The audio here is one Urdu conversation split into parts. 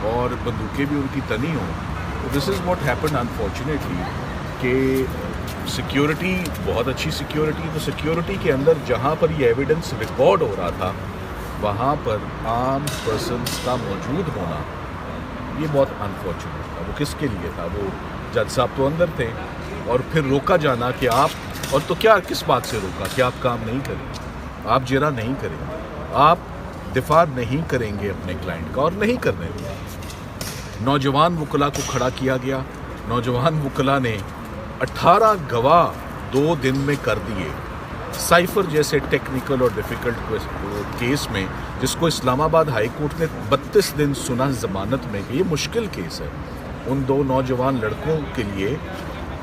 اور بندوقیں بھی ان کی تنی ہوں. دس از واٹ ہیپن انفارچونیٹلی کہ سیکیورٹی بہت اچھی سیکیورٹی، تو سیکیورٹی کے اندر جہاں پر یہ ایویڈنس ریکارڈ ہو رہا تھا وہاں پر عام پرسنس کا موجود ہونا یہ بہت انفارچونیٹ تھا. وہ کس کے لیے تھا؟ وہ جج صاحب تو اندر تھے، اور پھر روکا جانا کہ آپ، اور تو کیا کس بات سے روکا کہ آپ کام نہیں کریں گے، آپ جرا نہیں کریں گے، آپ دفاع نہیں کریں گے اپنے کلائنٹ کا، اور نہیں کرنے دیا. نوجوان وکلا کو کھڑا کیا گیا. نوجوان وکلا نے 18 گواہ 2 دن میں کر دیے. سائفر جیسے ٹیکنیکل اور ڈیفیکلٹ کیس میں، جس کو اسلام آباد ہائی کورٹ نے 32 دن سنا ضمانت میں کہ یہ مشکل کیس ہے، ان 2 نوجوان لڑکوں کے لیے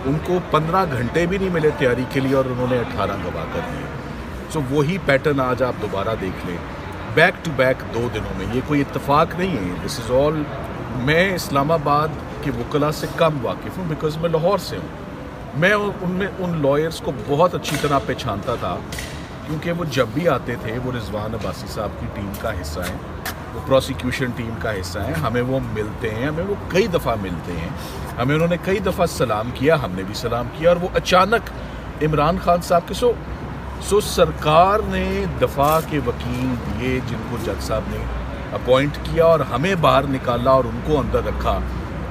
ان کو 15 گھنٹے بھی نہیں ملے تیاری کے لیے، اور انہوں نے 18 گواہ کر دیے. سو وہی پیٹرن آج آپ دوبارہ دیکھ لیں، بیک ٹو بیک 2 دنوں میں. یہ کوئی اتفاق نہیں ہے. دس از آل. میں اسلام آباد کے وکلا سے کم واقف ہوں بیکاز میں لاہور سے ہوں. میں ان لائرز کو بہت اچھی طرح پہچانتا تھا، کیونکہ وہ جب بھی آتے تھے وہ رضوان عباسی صاحب کی ٹیم کا حصہ ہیں، وہ پروسیکیوشن ٹیم کا حصہ ہیں. ہمیں وہ ملتے ہیں، ہمیں وہ کئی دفعہ ملتے ہیں، ہمیں انہوں نے کئی دفعہ سلام کیا، ہم نے بھی سلام کیا. اور وہ اچانک عمران خان صاحب کے سو سرکار نے دفاع کے وکیل دیے جن کو جج صاحب نے اپوائنٹ کیا، اور ہمیں باہر نکالا اور ان کو اندر رکھا.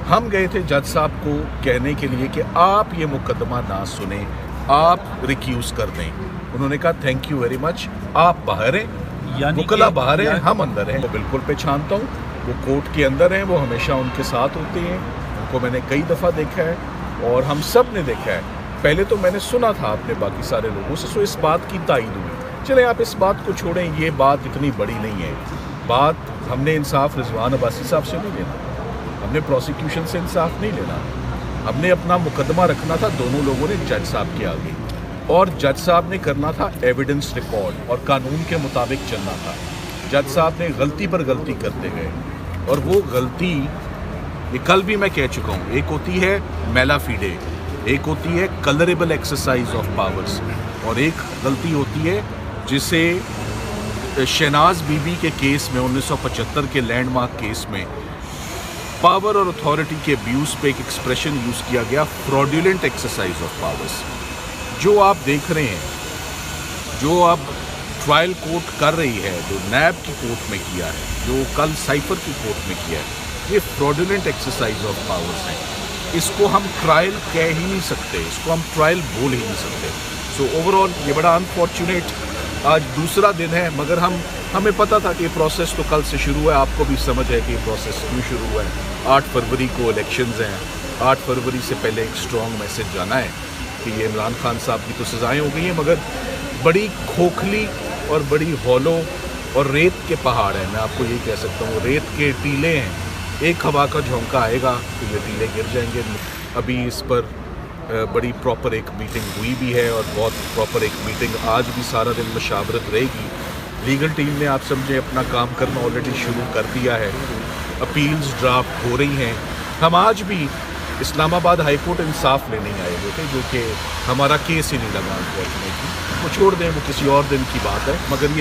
ہم گئے تھے جج صاحب کو کہنے کے لیے کہ آپ یہ مقدمہ نہ سنیں، آپ ریکیوز کر دیں. انہوں نے کہا تھینک یو ویری مچ، آپ باہر ہیں، وکلا باہر ہیں، ہم اندر ہیں. وہ بالکل پہچانتا ہوں، وہ کورٹ کے اندر ہیں، وہ ہمیشہ ان کے ساتھ ہوتے ہیں. ان کو میں نے کئی دفعہ دیکھا ہے، اور ہم سب نے دیکھا ہے. پہلے تو میں نے سنا تھا اپنے باقی سارے لوگوں سے، سو اس بات کی تائید ہوئی. چلیں آپ اس بات کو چھوڑیں، یہ بات اتنی بڑی نہیں ہے. بات ہم نے انصاف رضوان عباسی صاحب سے نہیں لینا، ہم نے پروسیکیوشن سے انصاف نہیں لینا. ہم نے اپنا مقدمہ رکھنا تھا دونوں لوگوں نے جج صاحب کے آگے، اور جج صاحب نے کرنا تھا ایویڈنس ریکارڈ اور قانون کے مطابق چلنا تھا. جج صاحب نے غلطی پر غلطی کرتے گئے، اور وہ غلطی یہ کل بھی میں کہہ چکا ہوں، ایک ہوتی ہے میلا فیڈے، ایک ہوتی ہے کلریبل ایکسرسائز آف پاورز، اور ایک غلطی ہوتی ہے جسے شہناز بی بی کے کیس میں 1975 کے لینڈ مارک کیس میں پاور اور اتھارٹی کے ابیوز پہ ایک ایکسپریشن یوز کیا گیا، فراڈیولنٹ ایکسرسائز آف پاورز. جو آپ دیکھ رہے ہیں، جو اب ٹرائل کورٹ کر رہی ہے، جو نیب کی کورٹ میں کیا ہے، جو کل سائفر کی کورٹ میں کیا ہے، یہ فراڈیولنٹ ایکسرسائز آف پاورز ہیں. اس کو ہم ٹرائل کہہ ہی نہیں سکتے، اس کو ہم ٹرائل بول ہی نہیں سکتے. سو اوور آل یہ بڑا انفارچونیٹ آج دوسرا دن ہے، مگر ہمیں پتہ تھا کہ یہ پروسیس تو کل سے شروع ہے. آپ کو بھی سمجھ ہے کہ یہ پروسیس کیوں شروع ہوا ہے. 8 فروری کو الیکشنز ہیں. 8 فروری سے پہلے ایک اسٹرانگ میسج جانا ہے کہ یہ عمران خان صاحب کی تو سزائیں ہو گئی ہیں، مگر بڑی کھوکھلی اور بڑی ہولو اور ریت کے پہاڑ ہیں. میں آپ کو یہی کہہ سکتا ہوں، ریت کے ٹیلے ہیں. ایک ہوا کا جھونکا آئے گا تو یہ ٹیلے گر جائیں گے. ابھی اس پر بڑی پراپر ایک میٹنگ ہوئی بھی ہے، اور بہت پراپر ایک میٹنگ آج بھی سارا دن مشاورت رہے گی. لیگل ٹیم نے آپ سمجھیں اپنا کام کرنا آلریڈی شروع کر دیا ہے. اپیلز ڈرافٹ ہو رہی ہیں. ہم آج بھی اسلام آباد ہائی کورٹ انصاف لینے آئے ہوئے تھے، جو کہ ہمارا کیس ہی نہیں لگا انفارچونیٹلی. وہ چھوڑ دیں، وہ کسی اور دن کی بات ہے. مگر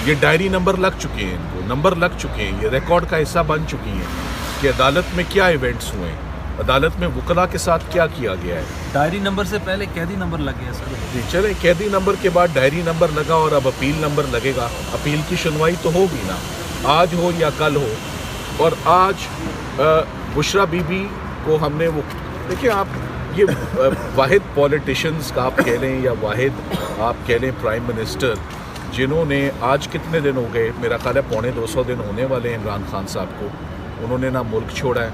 یہ ڈائری نمبر لگ چکے ہیں، ان کو نمبر لگ چکے ہیں، یہ ریکارڈ کا حصہ بن چکی ہیں کہ عدالت میں کیا ایونٹس ہوئے ہیں، عدالت میں وکلا کے ساتھ کیا کیا گیا ہے. ڈائری نمبر سے پہلے قیدی نمبر لگ گیا سر. جی چلیں، قیدی نمبر کے بعد ڈائری نمبر لگا، اور اب اپیل نمبر لگے گا. اپیل کی سنوائی تو ہوگی نا، آج ہو یا کل ہو. اور آج بشرا بی بی کو ہم نے وہ دیکھیں، آپ یہ واحد پولیٹیشینز کا آپ کہہ لیں یا واحد آپ کہہ لیں پرائم منسٹر، جنہوں نے آج کتنے دن ہو گئے، میرا خیال ہے 250 دن ہونے والے ہیں عمران خان صاحب کو. انہوں نے نہ ملک چھوڑا ہے،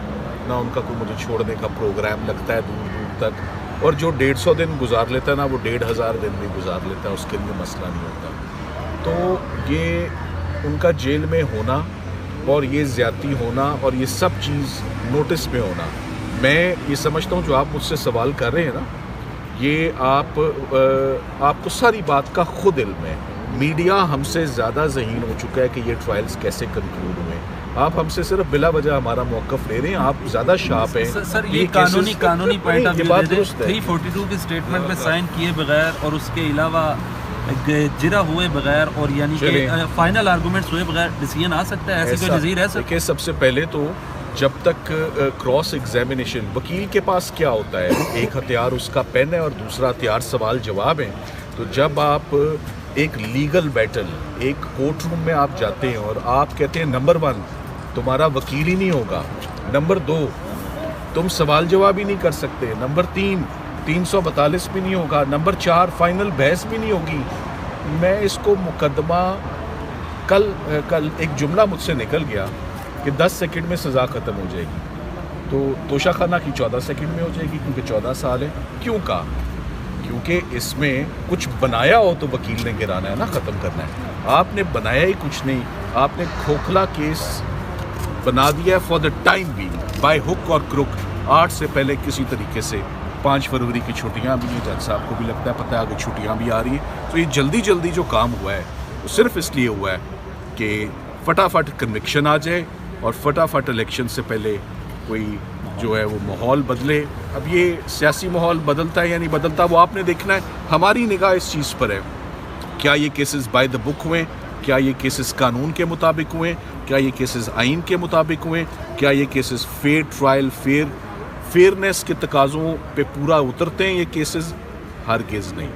نہ ان کا کوئی مجھے چھوڑنے کا پروگرام لگتا ہے دور دور تک. اور جو 150 دن گزار لیتا ہے نا، وہ 1500 دن بھی گزار لیتا ہے، اس کے لیے مسئلہ نہیں ہوتا. تو یہ ان کا جیل میں ہونا اور یہ زیادتی ہونا اور یہ سب چیز نوٹس میں ہونا، میں یہ سمجھتا ہوں جو آپ مجھ سے سوال کر رہے ہیں نا، یہ آپ کو ساری بات کا خود علم ہے. میڈیا ہم سے زیادہ ذہین ہو چکا ہے کہ یہ ٹرائلز کیسے کنکلوڈ ہوئے. آپ ہم سے صرف بلا وجہ ہمارا موقف لے رہے ہیں، آپ زیادہ شارپ ہیں. سر یہ قانونی پوائنٹ آف ویو دے دیں. 342 کی اسٹیٹمنٹ پہ سائن کیے بغیر اور اس کے علاوہ جرا ہوئے بغیر اور یعنی کہ فائنل آرگومنٹس ہوئے بغیر ڈیسیژن آ سکتا ہے؟ ایسی کوئی نظیر ہے سر؟ دیکھیں، سب سے پہلے تو جب تک کراس ایگزامینیشن، وکیل کے پاس کیا ہوتا ہے، ایک ہتھیار اس کا پین ہے اور دوسرا ہتھیار سوال جواب ہے. تو جب آپ ایک لیگل بیٹل، ایک کورٹ روم میں آپ جاتے ہیں اور آپ کہتے ہیں نمبر 1 تمہارا وکیل ہی نہیں ہوگا، نمبر 2 تم سوال جواب ہی نہیں کر سکتے، نمبر 3 342 بھی نہیں ہوگا، نمبر 4 فائنل بحث بھی نہیں ہوگی. میں اس کو مقدمہ کل ایک جملہ مجھ سے نکل گیا کہ 10 سیکنڈ میں سزا ختم ہو جائے گی، تو توشہ خانہ کی 14 سیکنڈ میں ہو جائے گی کیونکہ 14 سال ہے. کیوں کہا؟ کیونکہ اس میں کچھ بنایا ہو تو وکیل نے گرانا ہے نا، ختم کرنا ہے. آپ نے بنایا ہی کچھ نہیں، آپ نے کھوکھلا کیس بنا دیا for the time being by hook or crook. 8 سے پہلے کسی طریقے سے 5 فروری کی چھٹیاں بھی ہیں، جج صاحب کو بھی لگتا ہے پتہ ہے آگے چھٹیاں بھی آ رہی ہیں. تو یہ جلدی جو کام ہوا ہے وہ صرف اس لیے ہوا ہے کہ فٹافٹ کنوکشن آ جائے اور فٹافٹ الیکشن سے پہلے کوئی جو ہے وہ ماحول بدلے. اب یہ سیاسی ماحول بدلتا ہے یا نہیں بدلتا وہ آپ نے دیکھنا ہے. ہماری نگاہ اس چیز پر ہے کیا یہ کیسز بائی دا بک ہوئے، کیا یہ کیسز قانون کے مطابق ہوئے، کیا یہ کیسز آئین کے مطابق ہوئے، کیا یہ کیسز فیئر ٹرائل، فیئرنیس کے تقاضوں پہ پورا اترتے ہیں یہ کیسز؟ ہرگز نہیں.